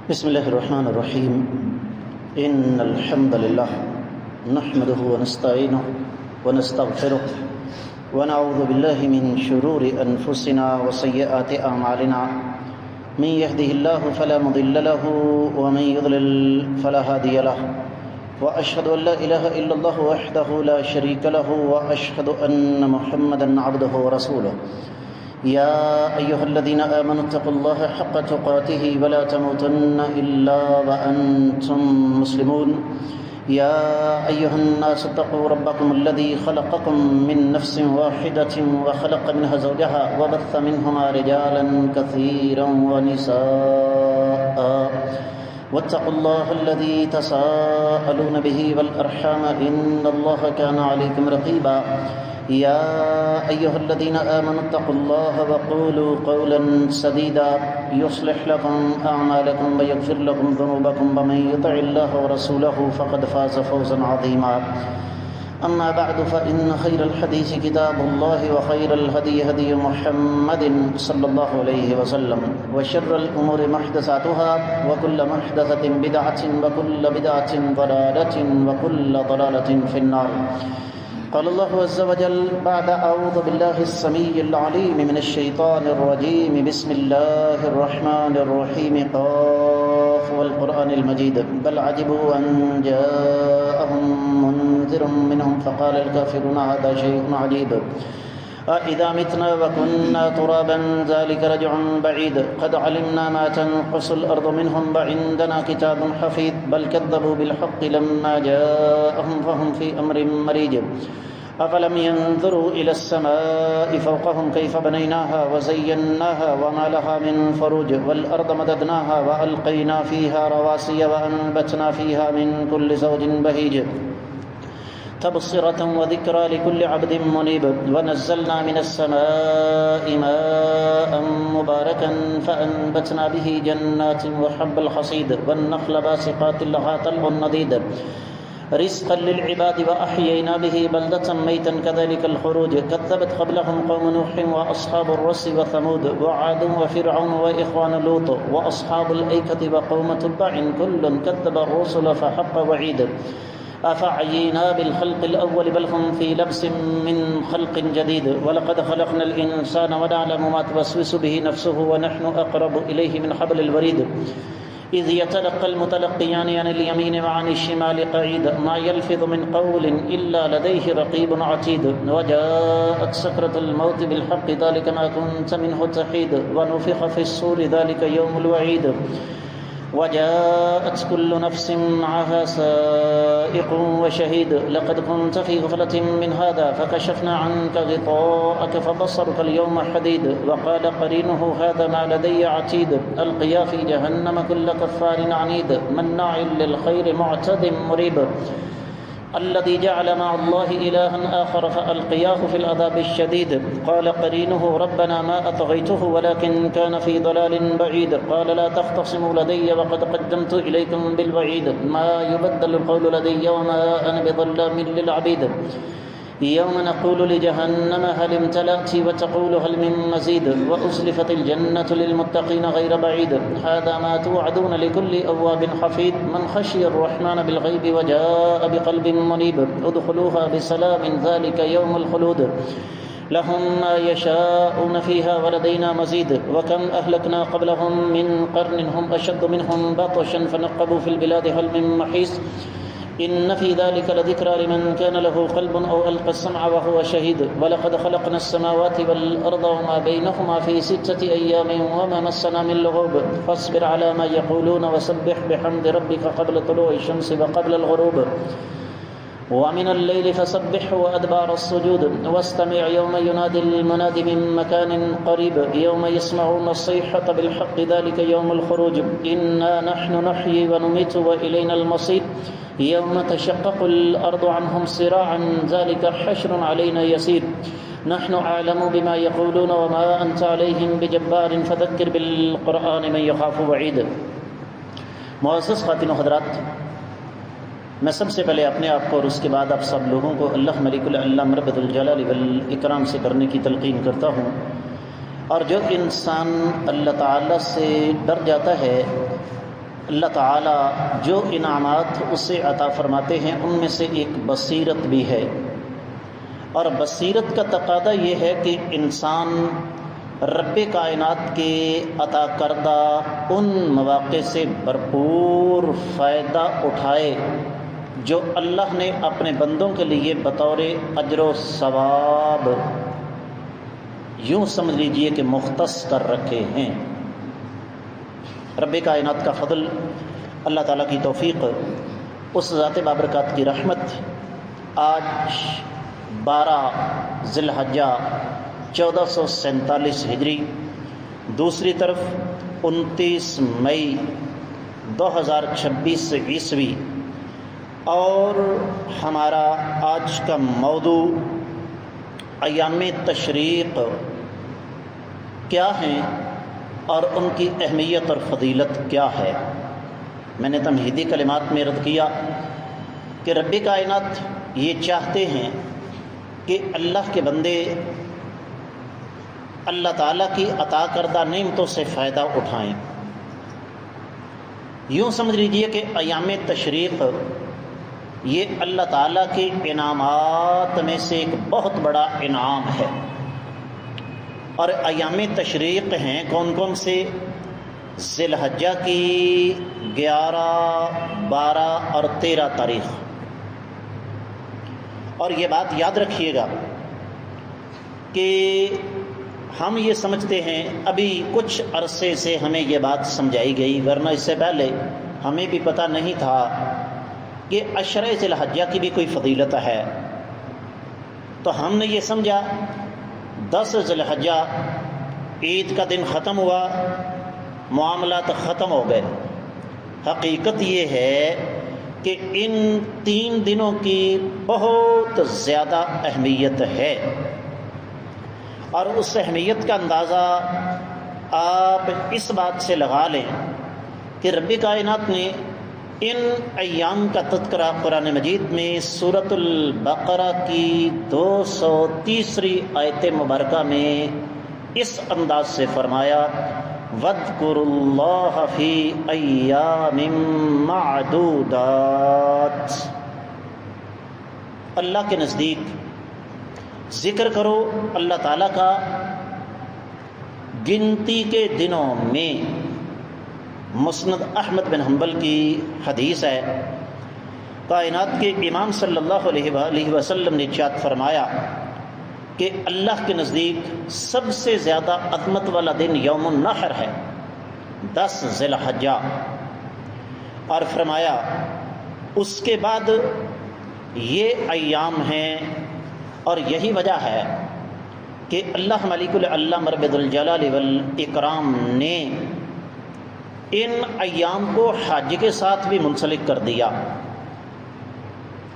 بسم الله الرحمن الرحيم. إن الحمد لله نحمده ونستعينه ونستغفره ونعوذ بالله من شرور أنفسنا وسيئات أعمالنا. من يهده الله فلا مضل له ومن يضلل فلا هادي له، وأشهد أن لا إله إلا الله وحده لا شريك له، وأشهد أن محمدا عبده ورسوله. يا أيها الذين آمنوا اتقوا الله حق تقاته ولا تموتن إلا وأنتم مسلمون. يا أيها الناس اتقوا ربكم الذي خلقكم من نفس واحدة وخلق منها زوجها وبث منهما رجالا كثيرا ونساء، واتقوا الله الذي تساءلون به والأرحام إن الله كان عليكم رقيبا. يا أيها الذين آمنوا اتقوا الله وقولوا قولا سديدا يصلح لكم أعمالكم ويغفر لكم ذنوبكم، ومن يطع الله ورسوله فقد فاز فوزا عظيما. أما بعد، فإن خير الحديث كتاب الله، وخير الهدي هدي محمد صلى الله عليه وسلم، وشر الأمور محدثاتها، وكل محدثة بدعة، وكل بدعة ضلالة، وكل ضلالة في النار. قال الله عز وجل بعد أعوذ بالله السميع العليم من الشيطان الرجيم. بسم الله الرحمن الرحيم. قاف والقرآن المجيد بل عجبوا أن جاءهم منذر منهم فقال الكافرون هذا شيء عجيب. أإذا متنا وكنا ترابا ذلك رجع بعيد. قد علمنا ما تنقص الأرض منهم وعندنا كتاب حفيظ. بل كذبوا بالحق لما جاءهم فهم في أمر مريج. أفلم ينظروا إلى السماء فوقهم كيف بنيناها وزيناها وما لها من فروج. والأرض مددناها وألقينا فيها رواسي وأنبتنا فيها من كل زوج بهيج، تبصرة وذكرى لكل عبد منيب. ونزلنا من السماء ماء مباركا فأنبتنا به جنات وحب الحصيد والنخل باسقات لها طلع نضيد، رزقا للعباد وأحيينا به بلدة ميتا كذلك الخروج. كذبت قبلهم قوم نوح وأصحاب الرس وثمود وعاد وفرعون وإخوان لوط وأصحاب الأيكة وقوم تبع كل كذب الرسل فحق وعيد. أفعينا بالخلق الأول بل هم في لبس من خلق جديد. ولقد خلقنا الإنسان ونعلم ما توسوس به نفسه ونحن أقرب إليه من حبل الوريد. إذ يتلقى المتلقيان عن اليمين وعن الشمال قعيد. ما يلفظ من قول إلا لديه رقيب عتيد. وجاءت سكرة الموت بالحق ذلك ما كنت منه تحيد. ونفخ في الصور ذلك يوم الوعيد. وجاءت كل نفس معها سائق وشهيد. لقد كنت في غفلة من هذا فكشفنا عنك غطاءك فبصرك اليوم حديد. وقال قرينه هذا ما لدي عتيد. ألقيا في جهنم كل كفار عنيد مناع للخير معتد مريب. الذي جعل مع الله إلها آخر فألقياه في العذاب الشديد. قال قرينه ربنا ما أطغيته ولكن كان في ضلال بعيد. قال لا تختصموا لدي وقد قدمت إليكم بالوعيد. ما يبدل القول لدي وما أنا بظلام للعبيد. يوم نقول لجهنم هل امتلأت وتقول هل من مزيد. وأزلفت الجنة للمتقين غير بعيد. هذا ما توعدون لكل أواب حفيظ. من خشي الرحمن بالغيب وجاء بقلب منيب. ادخلوها بسلام ذلك يوم الخلود. لهم ما يشاءون فيها ولدينا مزيد. وكم أهلكنا قبلهم من قرن هم أشد منهم بطشا فنقبوا في البلاد هل من محيص. إن في ذلك لذكرى لمن كان له قلب أو ألقى السمع وهو شهيد. ولقد خلقنا السماوات والأرض وما بينهما في 6 أيام وما مسنا من لغوب. فاصبر على ما يقولون وسبح بحمد ربك قبل طلوع الشمس وقبل الغروب. ومن الليل فسبح وأدبار السجود. واستمع يوم ينادي المناد من مكان قريب. يوم يسمعون الصيحة بالحق ذلك يوم الخروج. إنا نحن نحيي ونميت وإلينا المصير. يوم تشقق الأرض عنهم صراعا ذلك حشر علينا يسير. نحن أعلم بما يقولون وما أنت عليهم بجبار فذكر بالقرآن من يخاف وعيد. معزز خواتین و حضرات، میں سب سے پہلے اپنے آپ کو اور اس کے بعد آپ سب لوگوں کو اللہ ملک العلم رب الجلال والاکرام سے کرنے کی تلقین کرتا ہوں اور جو انسان اللہ تعالیٰ سے ڈر جاتا ہے اللہ تعالیٰ جو انعامات اسے عطا فرماتے ہیں ان میں سے ایک بصیرت بھی ہے، اور بصیرت کا تقاضا یہ ہے کہ انسان رب کائنات کے عطا کردہ ان مواقع سے بھرپور فائدہ اٹھائے جو اللہ نے اپنے بندوں کے لیے بطور اجر و ثواب یوں سمجھ لیجئے کہ مختص کر رکھے ہیں۔ رب کائنات کا فضل، اللہ تعالیٰ کی توفیق، اس ذات بابرکات کی رحمت، آج 12 ذی الحجہ 1447 ہجری، دوسری طرف 29 مئی 2026 عیسوی، اور ہمارا آج کا موضوع ایام تشریق کیا ہیں اور ان کی اہمیت اور فضیلت کیا ہے۔ میں نے تمہیدی کلمات میں عرض کیا کہ رب کائنات یہ چاہتے ہیں کہ اللہ کے بندے اللہ تعالیٰ کی عطا کردہ نعمتوں سے فائدہ اٹھائیں۔ یوں سمجھ لیجئے کہ ایام تشریق یہ اللہ تعالیٰ کے انعامات میں سے ایک بہت بڑا انعام ہے۔ اور ایام تشریق ہیں کون کون سے؟ ذی الحجہ کی 11، 12 اور 13 تاریخ۔ اور یہ بات یاد رکھیے گا کہ ہم یہ سمجھتے ہیں، ابھی کچھ عرصے سے ہمیں یہ بات سمجھائی گئی، ورنہ اس سے پہلے ہمیں بھی پتہ نہیں تھا کہ عشرہ ذی الحجہ کی بھی کوئی فضیلت ہے۔ تو ہم نے یہ سمجھا 10 ذی الحجہ عید کا دن ختم ہوا، معاملات ختم ہو گئے۔ حقیقت یہ ہے کہ ان 3 دنوں کی بہت زیادہ اہمیت ہے، اور اس اہمیت کا اندازہ آپ اس بات سے لگا لیں کہ رب کائنات نے ان ایام کا تذکرہ قرآن مجید میں سورۃ البقرہ کی 230 آیت مبارکہ میں اس انداز سے فرمایا، وَاذْكُرُوا اللَّهَ فِي أَيَّامٍ مَّعْدُودَاتٍ۔ اللہ کے نزدیک ذکر کرو اللہ تعالیٰ کا گنتی کے دنوں میں۔ مسند احمد بن حنبل کی حدیث ہے، کائنات کے امام صلی اللہ علیہ وآلہ وسلم نے ارشاد فرمایا کہ اللہ کے نزدیک سب سے زیادہ عظمت والا دن یوم النحر ہے، 10 ذی الحجہ، اور فرمایا اس کے بعد یہ ایام ہیں، اور یہی وجہ ہے کہ اللہ ملک العلم رب الجلال والاکرام نے ان ایام کو حج کے ساتھ بھی منسلک کر دیا۔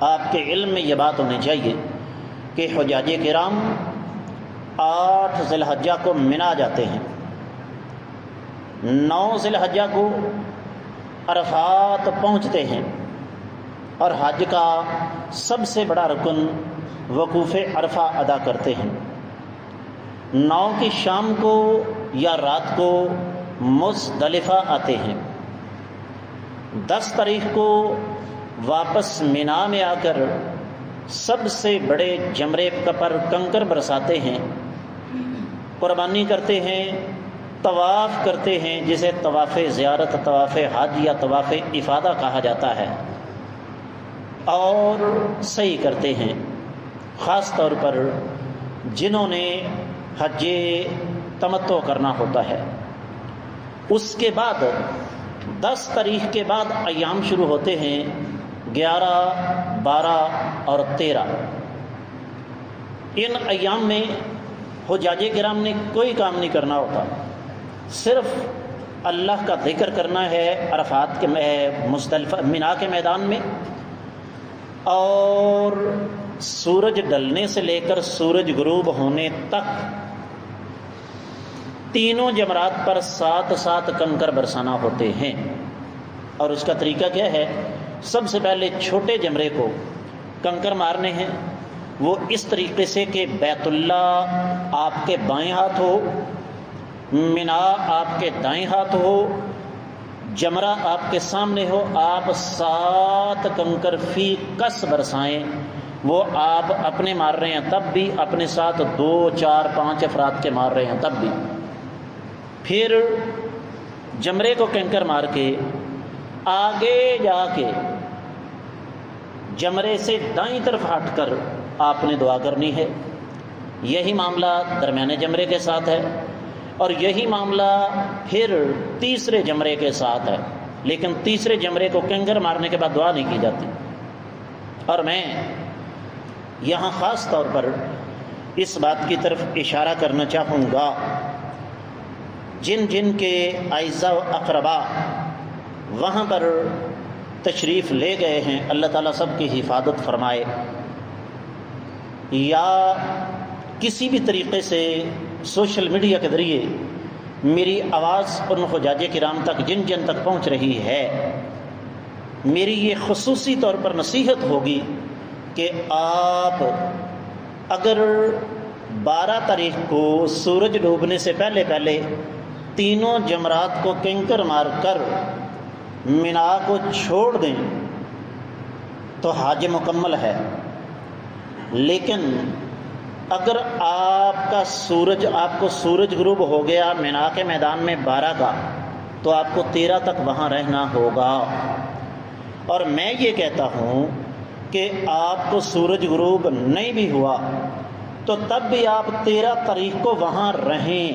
آپ کے علم میں یہ بات ہونی چاہیے کہ حجاج کرام 8 ذی الحجہ کو منا جاتے ہیں، 9 ذی الحجہ کو عرفات پہنچتے ہیں، اور حج کا سب سے بڑا رکن وقوف عرفہ ادا کرتے ہیں۔ 9 کی شام کو یا رات کو مزدلفہ آتے ہیں، 10 تاریخ کو واپس مینا میں آ کر سب سے بڑے جمرے پر کنکر برساتے ہیں، قربانی کرتے ہیں، طواف کرتے ہیں، جسے طواف زیارت، طواف حج یا طواف افادہ کہا جاتا ہے، اور سعی کرتے ہیں۔ خاص طور پر جنہوں نے حج تمتع کرنا ہوتا ہے۔ اس کے بعد 10 تاریخ کے بعد ایام شروع ہوتے ہیں، 11، 12 اور 13۔ ان ایام میں حجاج کرام نے کوئی کام نہیں کرنا ہوتا، صرف اللہ کا ذکر کرنا ہے عرفات کے مزدلفہ مینا کے میدان میں، اور سورج ڈلنے سے لے کر سورج غروب ہونے تک تینوں جمرات پر 7 کنکر برسانا ہوتے ہیں۔ اور اس کا طریقہ کیا ہے؟ سب سے پہلے چھوٹے جمرے کو کنکر مارنے ہیں، وہ اس طریقے سے کہ بیت اللہ آپ کے بائیں ہاتھ ہو، مینا آپ کے دائیں ہاتھ ہو، جمرہ آپ کے سامنے ہو، آپ 7 کنکر فی کس برسائیں، وہ آپ اپنے مار رہے ہیں تب بھی، اپنے ساتھ 2 4 5 افراد کے مار رہے ہیں تب بھی، پھر جمرے کو کنکر مار کے آگے جا کے جمرے سے دائیں طرف ہٹ کر آپ نے دعا کرنی ہے۔ یہی معاملہ درمیانے جمرے کے ساتھ ہے، اور یہی معاملہ پھر تیسرے جمرے کے ساتھ ہے، لیکن تیسرے جمرے کو کنکر مارنے کے بعد دعا نہیں کی جاتی۔ اور میں یہاں خاص طور پر اس بات کی طرف اشارہ کرنا چاہوں گا، جن جن کے اعزاء و اقربا وہاں پر تشریف لے گئے ہیں، اللہ تعالیٰ سب کی حفاظت فرمائے، یا کسی بھی طریقے سے سوشل میڈیا کے ذریعے میری آواز ان حجاج کرام تک جن جن تک پہنچ رہی ہے، میری یہ خصوصی طور پر نصیحت ہوگی کہ آپ اگر 12 تاریخ کو سورج ڈوبنے سے پہلے پہلے تینوں جمرات کو کنکر مار کر منا کو چھوڑ دیں تو حج مکمل ہے، لیکن اگر آپ کو سورج غروب ہو گیا منا کے میدان میں 12 کا، تو آپ کو 13 تک وہاں رہنا ہوگا۔ اور میں یہ کہتا ہوں کہ آپ کو سورج غروب نہیں بھی ہوا تو تب بھی آپ 13 تاریخ کو وہاں رہیں۔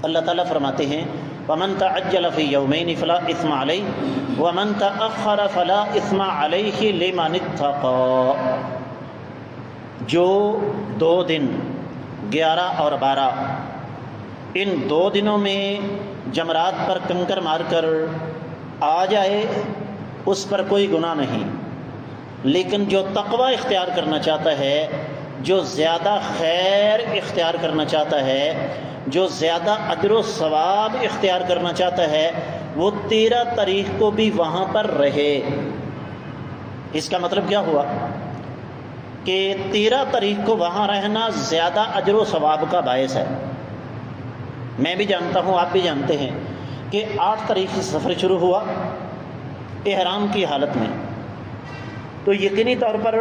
اللہ تعالیٰ فرماتے ہیں وَمَن تَعَجَّلَ فِي يَوْمَيْنِ فَلَا إِثْمَ عَلَيْهِ وَمَن تَأَخَّرَ فَلَا إِثْمَ عَلَيْهِ لِمَنِ اتَّقَىٰ۔ جو 2 دن 11 اور 12 ان 2 دنوں میں جمرات پر کنکر مار کر آ جائے اس پر کوئی گناہ نہیں، لیکن جو تقوی اختیار کرنا چاہتا ہے، جو زیادہ خیر اختیار کرنا چاہتا ہے، جو زیادہ اجر و ثواب اختیار کرنا چاہتا ہے، وہ 13 تاریخ کو بھی وہاں پر رہے۔ اس کا مطلب کیا ہوا کہ 13 تاریخ کو وہاں رہنا زیادہ اجر و ثواب کا باعث ہے۔ میں بھی جانتا ہوں، آپ بھی جانتے ہیں کہ 8 تاریخ سے سفر شروع ہوا احرام کی حالت میں، تو یقینی طور پر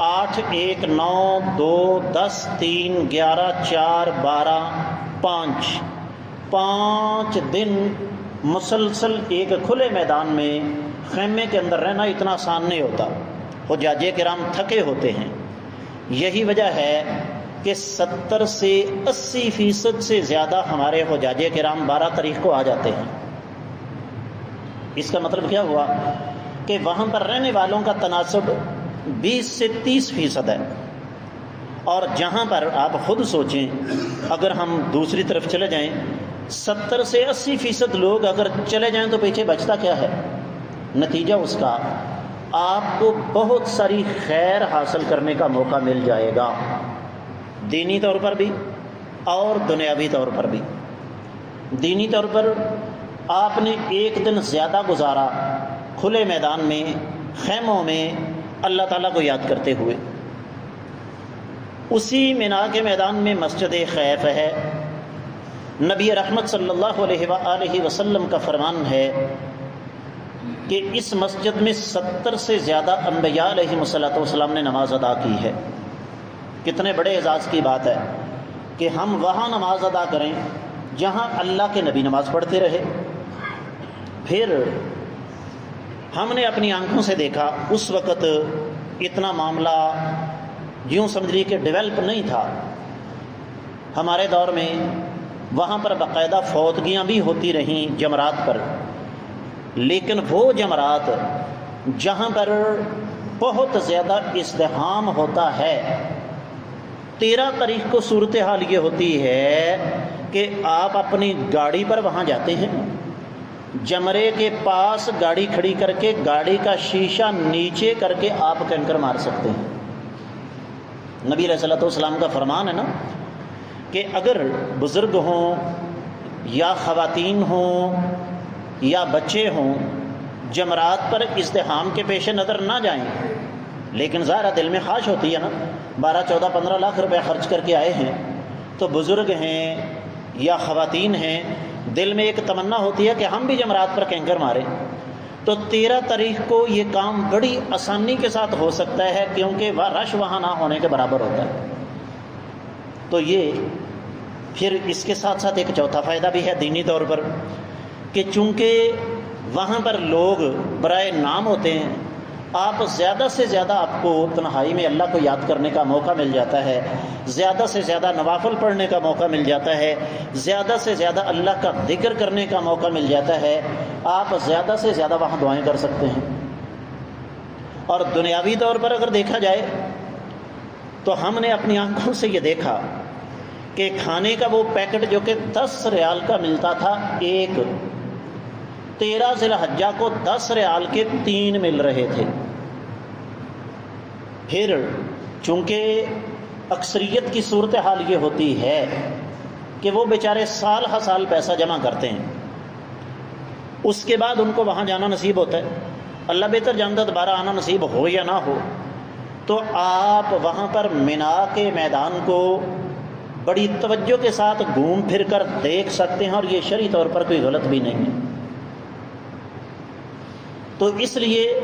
8 1 9 2 10 3 11 4 12 5 دن مسلسل ایک کھلے میدان میں خیمے کے اندر رہنا اتنا آسان نہیں ہوتا، حجاج کرام تھکے ہوتے ہیں۔ یہی وجہ ہے کہ 70 سے 80% سے زیادہ ہمارے حجاج کرام 12 تاریخ کو آ جاتے ہیں۔ اس کا مطلب کیا ہوا کہ وہاں پر رہنے والوں کا تناسب 20 سے 30% ہے، اور جہاں پر آپ خود سوچیں، اگر ہم دوسری طرف چلے جائیں 70 سے 80% لوگ اگر چلے جائیں تو پیچھے بچتا کیا ہے؟ نتیجہ اس کا آپ کو بہت ساری خیر حاصل کرنے کا موقع مل جائے گا، دینی طور پر بھی اور دنیاوی طور پر بھی۔ دینی طور پر آپ نے ایک دن زیادہ گزارا کھلے میدان میں، خیموں میں، اللہ تعالیٰ کو یاد کرتے ہوئے۔ اسی منا کے میدان میں مسجد خیف ہے، نبی رحمت صلی اللہ علیہ وآلہ وسلم کا فرمان ہے کہ اس مسجد میں 70 سے زیادہ انبیاء علیہ السلام نے نماز ادا کی ہے۔ کتنے بڑے اعزاز کی بات ہے کہ ہم وہاں نماز ادا کریں جہاں اللہ کے نبی نماز پڑھتے رہے۔ پھر ہم نے اپنی آنکھوں سے دیکھا، اس وقت اتنا معاملہ یوں سمجھ لیجیے کہ ڈیولپ نہیں تھا۔ ہمارے دور میں وہاں پر باقاعدہ فوتگیاں بھی ہوتی رہیں جمرات پر، لیکن وہ جمرات جہاں پر بہت زیادہ ازدحام ہوتا ہے، 13 تاریخ کو صورتحال یہ ہوتی ہے کہ آپ اپنی گاڑی پر وہاں جاتے ہیں، جمرے کے پاس گاڑی کھڑی کر کے گاڑی کا شیشہ نیچے کر کے آپ کنکر مار سکتے ہیں۔ نبی علیہ الصلوۃ والسلام کا فرمان ہے نا کہ اگر بزرگ ہوں یا خواتین ہوں یا بچے ہوں، جمرات پر ازدحام کے پیش نظر نہ جائیں، لیکن ظاہر دل میں خواہش ہوتی ہے نا، 12 14 15 لاکھ روپے خرچ کر کے آئے ہیں، تو بزرگ ہیں یا خواتین ہیں، دل میں ایک تمنا ہوتی ہے کہ ہم بھی جمعرات پر کینکر ماریں، تو 13 تاریخ کو یہ کام بڑی آسانی کے ساتھ ہو سکتا ہے، کیونکہ رش وہاں نہ ہونے کے برابر ہوتا ہے۔ تو یہ پھر اس کے ساتھ ساتھ ایک چوتھا فائدہ بھی ہے دینی طور پر، کہ چونکہ وہاں پر لوگ برائے نام ہوتے ہیں، آپ زیادہ سے زیادہ آپ کو تنہائی میں اللہ کو یاد کرنے کا موقع مل جاتا ہے، زیادہ سے زیادہ نوافل پڑھنے کا موقع مل جاتا ہے، زیادہ سے زیادہ اللہ کا ذکر کرنے کا موقع مل جاتا ہے، آپ زیادہ سے زیادہ وہاں دعائیں کر سکتے ہیں۔ اور دنیاوی طور پر اگر دیکھا جائے تو ہم نے اپنی آنکھوں سے یہ دیکھا کہ کھانے کا وہ پیکٹ جو کہ 10 ریال کا ملتا تھا، ایک 13 ذی الحجہ کو 10 ریال کے 3 مل رہے تھے۔ پھر چونکہ اکثریت کی صورتحال یہ ہوتی ہے کہ وہ بیچارے سال ہر سال پیسہ جمع کرتے ہیں، اس کے بعد ان کو وہاں جانا نصیب ہوتا ہے، اللہ بہتر جانتا دوبارہ آنا نصیب ہو یا نہ ہو، تو آپ وہاں پر مینا کے میدان کو بڑی توجہ کے ساتھ گھوم پھر کر دیکھ سکتے ہیں، اور یہ شرعی طور پر کوئی غلط بھی نہیں ہے۔ تو اس لیے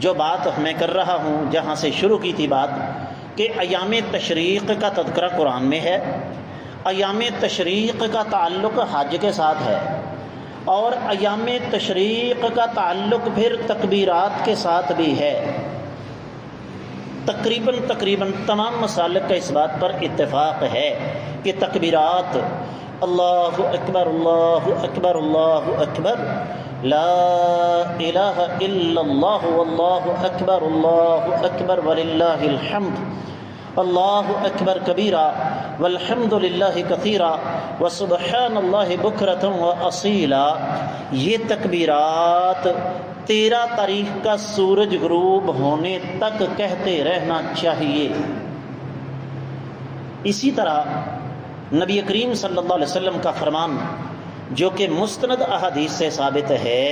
جو بات میں کر رہا ہوں، جہاں سے شروع کی تھی بات، کہ ایام تشریق کا تذکرہ قرآن میں ہے، ایام تشریق کا تعلق حج کے ساتھ ہے، اور ایام تشریق کا تعلق پھر تکبیرات کے ساتھ بھی ہے۔ تقریباً تمام مسالک کا اس بات پر اتفاق ہے کہ تکبیرات اللہ اکبر اللہ اکبر اللہ اکبر، لا الہ الا اللہ واللہ اکبر وللہ الحمد، اللہ اکبر کبیرا والحمد للہ کثیرا وسبحان اللہ بکرۃ واصیلا، یہ تکبیرات 13 تاریخ کا سورج غروب ہونے تک کہتے رہنا چاہیے۔ اسی طرح نبی کریم صلی اللہ علیہ وسلم کا فرمان جو کہ مستند احادیث سے ثابت ہے،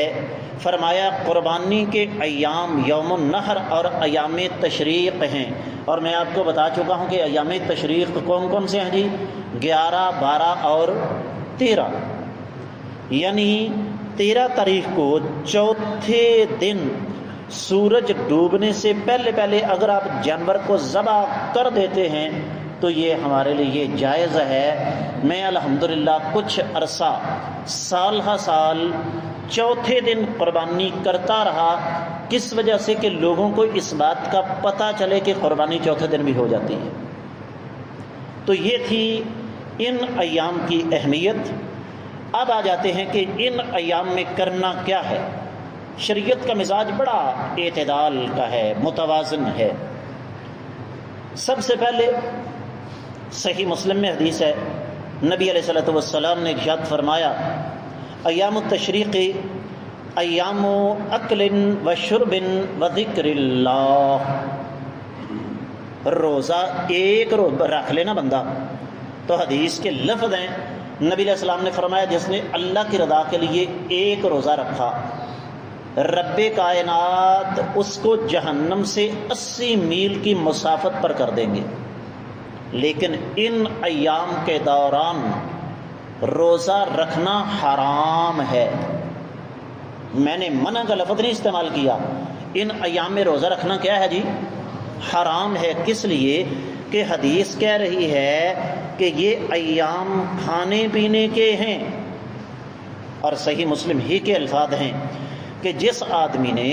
فرمایا قربانی کے ایام یوم النحر اور ایام تشریق ہیں، اور میں آپ کو بتا چکا ہوں کہ ایام تشریق کون کون سے ہیں جی؟ 11، 12 اور 13، یعنی 13 تاریخ کو چوتھے دن سورج ڈوبنے سے پہلے اگر آپ جانور کو ذبح کر دیتے ہیں تو یہ ہمارے لیے جائز ہے۔ میں الحمدللہ کچھ عرصہ سال ہر سال چوتھے دن قربانی کرتا رہا، کس وجہ سے کہ لوگوں کو اس بات کا پتہ چلے کہ قربانی چوتھے دن بھی ہو جاتی ہے۔ تو یہ تھی ان ایام کی اہمیت۔ اب آ جاتے ہیں کہ ان ایام میں کرنا کیا ہے۔ شریعت کا مزاج بڑا اعتدال کا ہے، متوازن ہے۔ سب سے پہلے صحیح مسلم میں حدیث ہے، نبی علیہ الصلوۃ والسلام نے ارشاد فرمایا، ایام التشریق ایام اکل و شرب و ذکر اللہ، روزہ ایک رکھ لینا بندہ، تو حدیث کے لفظ ہیں، نبی علیہ السلام نے فرمایا جس نے اللہ کی رضا کے لیے ایک روزہ رکھا، رب کائنات اس کو جہنم سے 80 میل کی مسافت پر کر دیں گے۔ لیکن ان ایام کے دوران روزہ رکھنا حرام ہے۔ میں نے منع کا لفظ نہیں استعمال کیا، ان ایام میں روزہ رکھنا کیا ہے جی؟ حرام ہے۔ کس لیے کہ حدیث کہہ رہی ہے کہ یہ ایام کھانے پینے کے ہیں، اور صحیح مسلم ہی کے الفاظ ہیں کہ جس آدمی نے،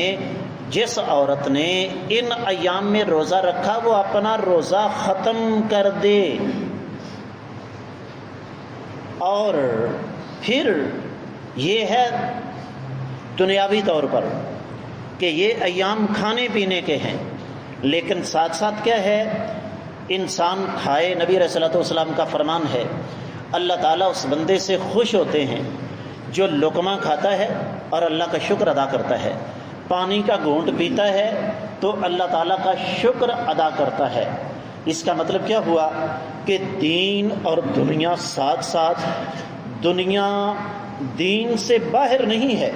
جس عورت نے ان ایام میں روزہ رکھا وہ اپنا روزہ ختم کر دے۔ اور پھر یہ ہے دنیاوی طور پر کہ یہ ایام کھانے پینے کے ہیں، لیکن ساتھ ساتھ کیا ہے، انسان کھائے۔ نبی علیہ الصلوۃ والسلام کا فرمان ہے، اللہ تعالیٰ اس بندے سے خوش ہوتے ہیں جو لقمہ کھاتا ہے اور اللہ کا شکر ادا کرتا ہے، پانی کا گھونٹ پیتا ہے تو اللہ تعالیٰ کا شکر ادا کرتا ہے۔ اس کا مطلب کیا ہوا کہ دین اور دنیا ساتھ ساتھ، دنیا دین سے باہر نہیں ہے۔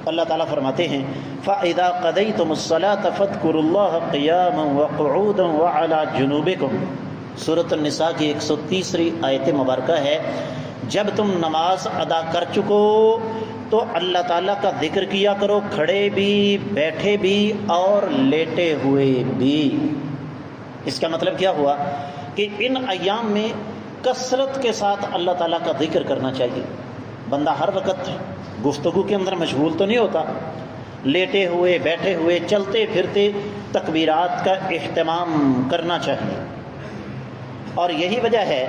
اللہ تعالیٰ فرماتے ہیں فَإِذَا قَضَيْتُمُ الصَّلَاةَ فَاذْكُرُوا اللَّهَ قِيَامًا وَقُعُودًا وَعَلَى جُنُوبِكُمْ، سورۃ النساء کی 130 آیت مبارکہ ہے جب تم نماز ادا کر چکو تو اللہ تعالیٰ کا ذکر کیا کرو، کھڑے بھی، بیٹھے بھی اور لیٹے ہوئے بھی۔ اس کا مطلب کیا ہوا کہ ان ایام میں کثرت کے ساتھ اللہ تعالیٰ کا ذکر کرنا چاہیے۔ بندہ ہر وقت گفتگو کے اندر مشغول تو نہیں ہوتا، لیٹے ہوئے، بیٹھے ہوئے، چلتے پھرتے تکبیرات کا اہتمام کرنا چاہیے۔ اور یہی وجہ ہے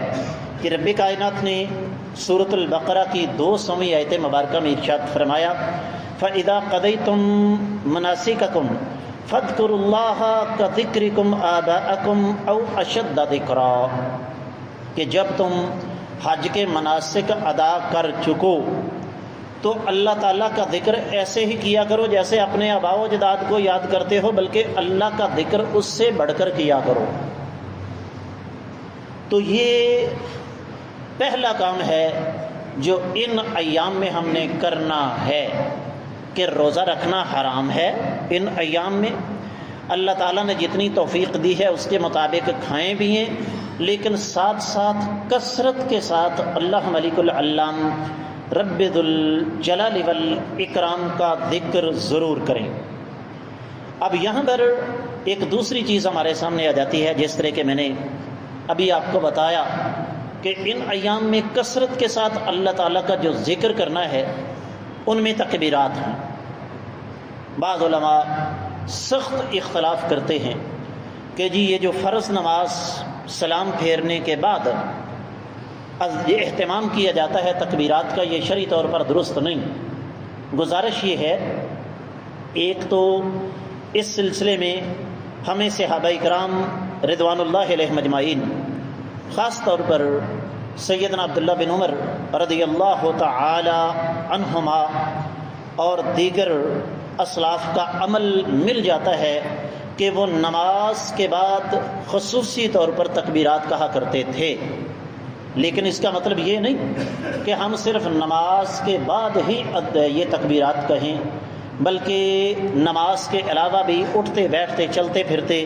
کہ رب کائنات نے سورۃ البقرہ کی 200ویں آیت مبارکہ میں ارشاد فرمایا فَإِذَا قَضَيْتُم مَنَاسِكَكُمْ فَاذْكُرُوا اللَّهَ كَذِكْرِكُمْ آبَاءَكُمْ أَوْ أَشَدَّ ذِكْرًا، کہ جب تم حج کے مناسک ادا کر چکو تو اللہ تعالیٰ کا ذکر ایسے ہی کیا کرو جیسے اپنے آباء و اجداد کو یاد کرتے ہو، بلکہ اللہ کا ذکر اس سے بڑھ کر کیا کرو۔ تو یہ پہلا کام ہے جو ان ایام میں ہم نے کرنا ہے، کہ روزہ رکھنا حرام ہے ان ایام میں۔ اللہ تعالیٰ نے جتنی توفیق دی ہے اس کے مطابق کھائیں بھی ہیں، لیکن ساتھ ساتھ کثرت کے ساتھ اللہ ملک العلام رب ذو الجلال والاکرام کا ذکر ضرور کریں۔ اب یہاں پر ایک دوسری چیز ہمارے سامنے آ جاتی ہے، جس طرح کہ میں نے ابھی آپ کو بتایا کہ ان ایام میں کثرت کے ساتھ اللہ تعالیٰ کا جو ذکر کرنا ہے ان میں تکبیرات ہیں۔ بعض علماء سخت اختلاف کرتے ہیں کہ جی یہ جو فرض نماز سلام پھیرنے کے بعد یہ اہتمام کیا جاتا ہے تکبیرات کا، یہ شرعی طور پر درست نہیں۔ گزارش یہ ہے، ایک تو اس سلسلے میں ہمیں صحابہ کرام رضوان اللہ علیہم اجمعین، خاص طور پر سیدنا عبداللہ بن عمر رضی اللہ تعالی عنہما اور دیگر اسلاف کا عمل مل جاتا ہے کہ وہ نماز کے بعد خصوصی طور پر تکبیرات کہا کرتے تھے۔ لیکن اس کا مطلب یہ نہیں کہ ہم صرف نماز کے بعد ہی یہ تکبیرات کہیں، بلکہ نماز کے علاوہ بھی اٹھتے بیٹھتے چلتے پھرتے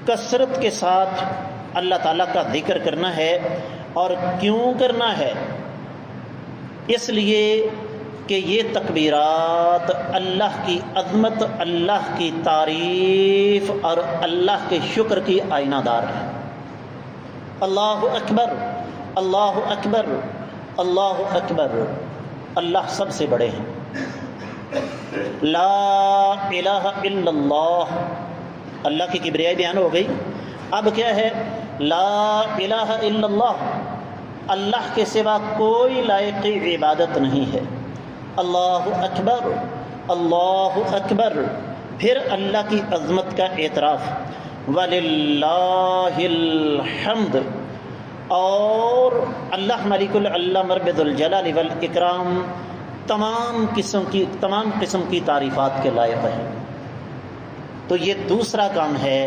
کثرت کے ساتھ اللہ تعالیٰ کا ذکر کرنا ہے۔ اور کیوں کرنا ہے؟ اس لیے کہ یہ تکبیرات اللہ کی عظمت، اللہ کی تعریف اور اللہ کے شکر کی آئینہ دار ہیں۔ اللہ اکبر، اللہ اکبر، اللہ اکبر، اللہ سب سے بڑے ہیں۔ لا الہ الا اللہ، اللہ کی کبریائی بیان ہو گئی۔ اب کیا ہے؟ لا الہ الا اللہ، اللہ کے سوا کوئی لائق عبادت نہیں ہے۔ اللہ اکبر، اللہ اکبر، پھر اللہ کی عظمت کا اعتراف، وَلِلَّهِ الْحَمْدُ، اور اللہ ملک العلام رب ذو الجلال والاکرام تمام قسم کی تعریفات کے لائق ہیں۔ تو یہ دوسرا کام ہے،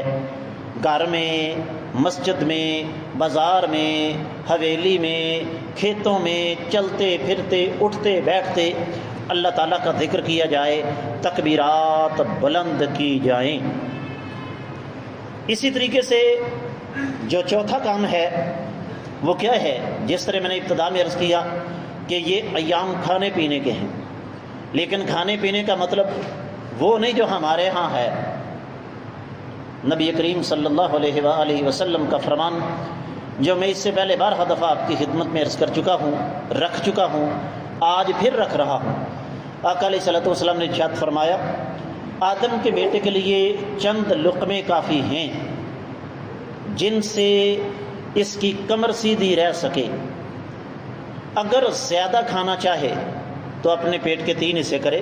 گھر میں، مسجد میں، بازار میں، حویلی میں، کھیتوں میں چلتے پھرتے اٹھتے بیٹھتے اللہ تعالیٰ کا ذکر کیا جائے، تکبیرات بلند کی جائیں۔ اسی طریقے سے جو چوتھا کام ہے وہ کیا ہے؟ جس طرح میں نے ابتدا میں عرض کیا کہ یہ ایام کھانے پینے کے ہیں، لیکن کھانے پینے کا مطلب وہ نہیں جو ہمارے ہاں ہے۔ نبی کریم صلی اللہ علیہ وآلہ وسلم کا فرمان جو میں اس سے پہلے بارہ دفعہ آپ کی خدمت میں عرض کر چکا ہوں، رکھ چکا ہوں، آج پھر رکھ رہا ہوں۔ آقا علیہ الصلوۃ والسلام نے ارشاد فرمایا، آدم کے بیٹے کے لیے چند لقمے کافی ہیں جن سے اس کی کمر سیدھی رہ سکے۔ اگر زیادہ کھانا چاہے تو اپنے پیٹ کے 3 حصے کرے،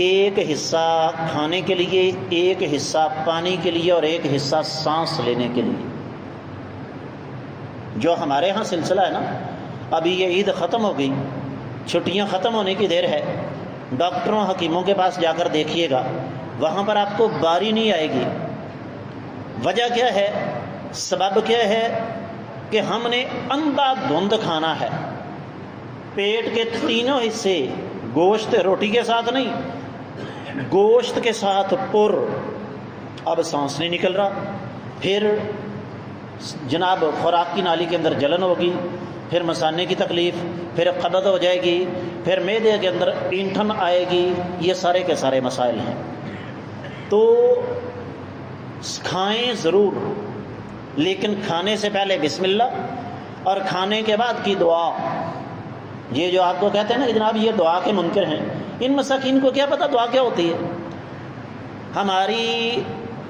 ایک حصہ کھانے کے لیے، ایک حصہ پانی کے لیے اور ایک حصہ سانس لینے کے لیے۔ جو ہمارے ہاں سلسلہ ہے نا، ابھی یہ عید ختم ہو گئی، چھٹیاں ختم ہونے کی دیر ہے، ڈاکٹروں حکیموں کے پاس جا کر دیکھیے گا، وہاں پر آپ کو باری نہیں آئے گی۔ وجہ کیا ہے؟ سبب کیا ہے؟ کہ ہم نے اندھا دھند کھانا ہے۔ پیٹ کے 3 حصے، گوشت روٹی کے ساتھ نہیں، گوشت کے ساتھ پر، اب سانس نہیں نکل رہا، پھر جناب خوراک کی نالی کے اندر جلن ہوگی، پھر مثانے کی تکلیف، پھر قبض ہو جائے گی، پھر معدے کے اندر اینٹھن آئے گی، یہ سارے کے سارے مسائل ہیں۔ تو کھائیں ضرور، لیکن کھانے سے پہلے بسم اللہ اور کھانے کے بعد کی دعا۔ یہ جو آپ کو کہتے ہیں نا کہ جناب یہ دعا کے منکر ہیں، ان مساکین کو کیا پتہ دعا کیا ہوتی ہے؟ ہماری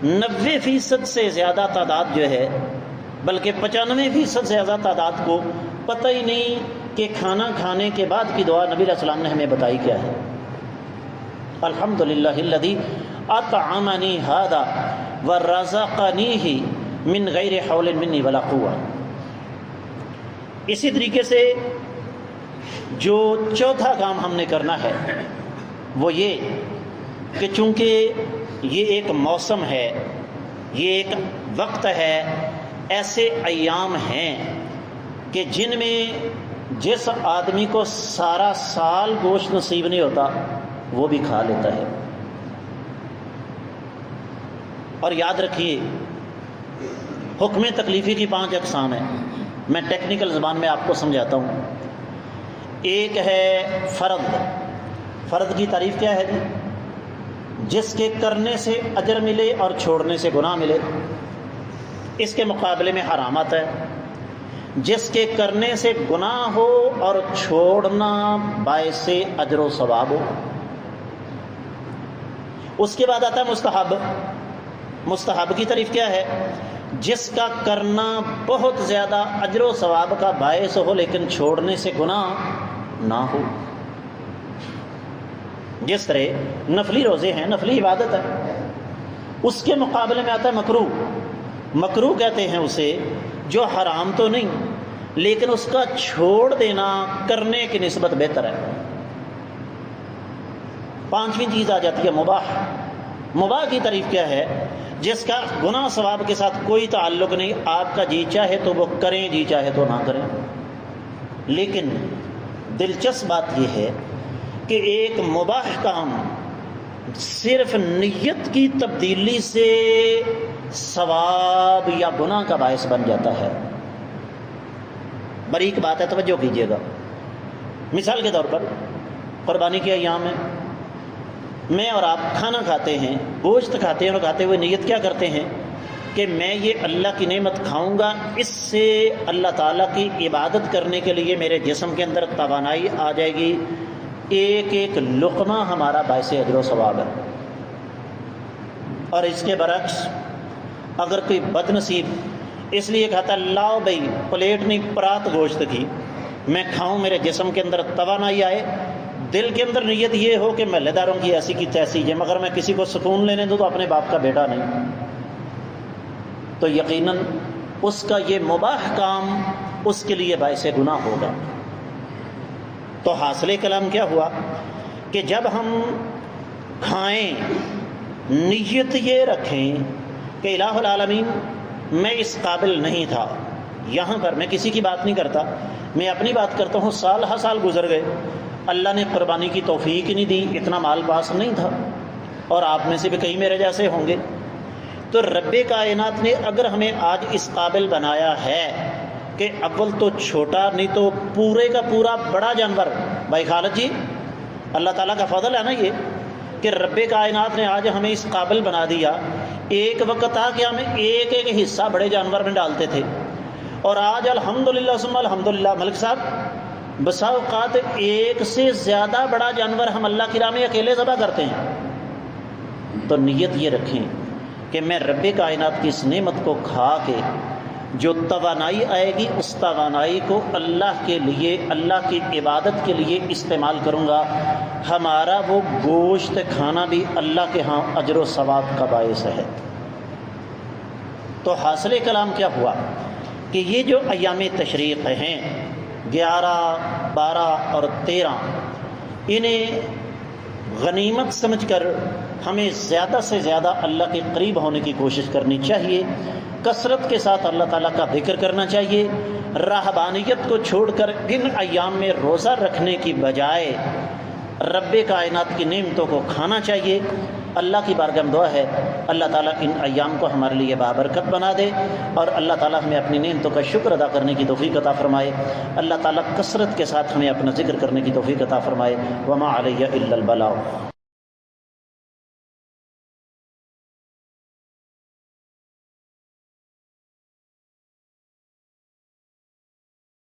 90% سے زیادہ تعداد جو ہے، بلکہ 95% سے زیادہ تعداد کو پتہ ہی نہیں کہ کھانا کھانے کے بعد کی دعا نبی علیہ السلام نے ہمیں بتائی کیا ہے۔ الحمدللہ الذی اطعمنی ھذا ورزقنیہ من غیر حول منی ولا قوہ۔ اسی طریقے سے جو چوتھا کام ہم نے کرنا ہے وہ یہ کہ چونکہ یہ ایک موسم ہے، یہ ایک وقت ہے، ایسے ایام ہیں کہ جن میں جس آدمی کو سارا سال گوشت نصیب نہیں ہوتا وہ بھی کھا لیتا ہے۔ اور یاد رکھیے حکم تکلیفی کی 5 اقسام ہیں، میں ٹیکنیکل زبان میں آپ کو سمجھاتا ہوں۔ ایک ہے فرض۔ فرض کی تعریف کیا ہے جی؟ جس کے کرنے سے اجر ملے اور چھوڑنے سے گناہ ملے۔ اس کے مقابلے میں حرامات ہے، جس کے کرنے سے گناہ ہو اور چھوڑنا باعث اجر و ثواب ہو۔ اس کے بعد آتا ہے مستحب۔ مستحب کی تعریف کیا ہے؟ جس کا کرنا بہت زیادہ اجر و ثواب کا باعث ہو لیکن چھوڑنے سے گناہ نہ ہو۔ جس طرح نفلی روزے ہیں، نفلی عبادت ہے۔ اس کے مقابلے میں آتا ہے مکروہ۔ مکروہ کہتے ہیں اسے جو حرام تو نہیں لیکن اس کا چھوڑ دینا کرنے کی نسبت بہتر ہے۔ 5ویں چیز آ جاتی ہے مباح۔ مباح کی تعریف کیا ہے؟ جس کا گناہ ثواب کے ساتھ کوئی تعلق نہیں، آپ کا جی چاہے تو وہ کریں، جی چاہے تو نہ کریں۔ لیکن دلچسپ بات یہ ہے کہ ایک مباح کام صرف نیت کی تبدیلی سے ثواب یا گناہ کا باعث بن جاتا ہے۔ باریک بات ہے، توجہ کیجیے گا۔ مثال کے طور پر قربانی کے ایام میں میں اور آپ کھانا کھاتے ہیں، گوشت کھاتے ہیں، اور کھاتے ہوئے نیت کیا کرتے ہیں کہ میں یہ اللہ کی نعمت کھاؤں گا، اس سے اللہ تعالیٰ کی عبادت کرنے کے لیے میرے جسم کے اندر توانائی آ جائے گی۔ ایک ایک لقمہ ہمارا باعث اجر و ثواب ہے۔ اور اس کے برعکس اگر کوئی بد نصیب اس لیے کہتا ہے لاؤ بھائی پلیٹ نہیں پرات گوشت کی، میں کھاؤں، میرے جسم کے اندر توانائی آئے، دل کے اندر نیت یہ ہو کہ محلے داروں کی ایسی کی تیسی ہے مگر میں کسی کو سکون لینے دوں تو اپنے باپ کا بیٹا نہیں، تو یقیناً اس کا یہ مباح کام اس کے لیے باعث گناہ ہوگا۔ تو حاصل کلام کیا ہوا کہ جب ہم کھائیں نیت یہ رکھیں کہ الہ العالمین میں اس قابل نہیں تھا۔ یہاں پر میں کسی کی بات نہیں کرتا، میں اپنی بات کرتا ہوں۔ سال ہر سال گزر گئے، اللہ نے قربانی کی توفیق نہیں دی، اتنا مال پاس نہیں تھا، اور آپ میں سے بھی کئی میرے جیسے ہوں گے۔ تو رب کائنات نے اگر ہمیں آج اس قابل بنایا ہے کہ اول تو چھوٹا نہیں تو پورے کا پورا بڑا جانور، بھائی خالد جی اللہ تعالیٰ کا فضل ہے نا یہ کہ رب کائنات نے آج ہمیں اس قابل بنا دیا۔ ایک وقت تھا کہ ہم ایک ایک حصہ بڑے جانور میں ڈالتے تھے، اور آج الحمدللہ ثم الحمدللہ ملک صاحب بسا اوقات ایک سے زیادہ بڑا جانور ہم اللہ کی راہ میں اکیلے ذبح کرتے ہیں۔ تو نیت یہ رکھیں کہ میں رب کائنات کی اس نعمت کو کھا کے جو توانائی آئے گی اس توانائی کو اللہ کے لیے، اللہ کی عبادت کے لیے استعمال کروں گا۔ ہمارا وہ گوشت کھانا بھی اللہ کے ہاں اجر و ثواب کا باعث ہے۔ تو حاصل کلام کیا ہوا کہ یہ جو ایام تشریق ہیں 11، 12 اور 13، انہیں غنیمت سمجھ کر ہمیں زیادہ سے زیادہ اللہ کے قریب ہونے کی کوشش کرنی چاہیے، کثرت کے ساتھ اللہ تعالیٰ کا ذکر کرنا چاہیے، رہبانیت کو چھوڑ کر ان ایام میں روزہ رکھنے کی بجائے رب کائنات کی نعمتوں کو کھانا چاہیے۔ اللہ کی بارگاہ میں دعا ہے اللہ تعالیٰ ان ایام کو ہمارے لیے بابرکت بنا دے، اور اللہ تعالیٰ ہمیں اپنی نعمتوں کا شکر ادا کرنے کی توفیق عطا فرمائے۔ اللہ تعالیٰ کثرت کے ساتھ ہمیں اپنا ذکر کرنے کی توفیق عطا فرمائے۔ وما علیہ الا البلاغ۔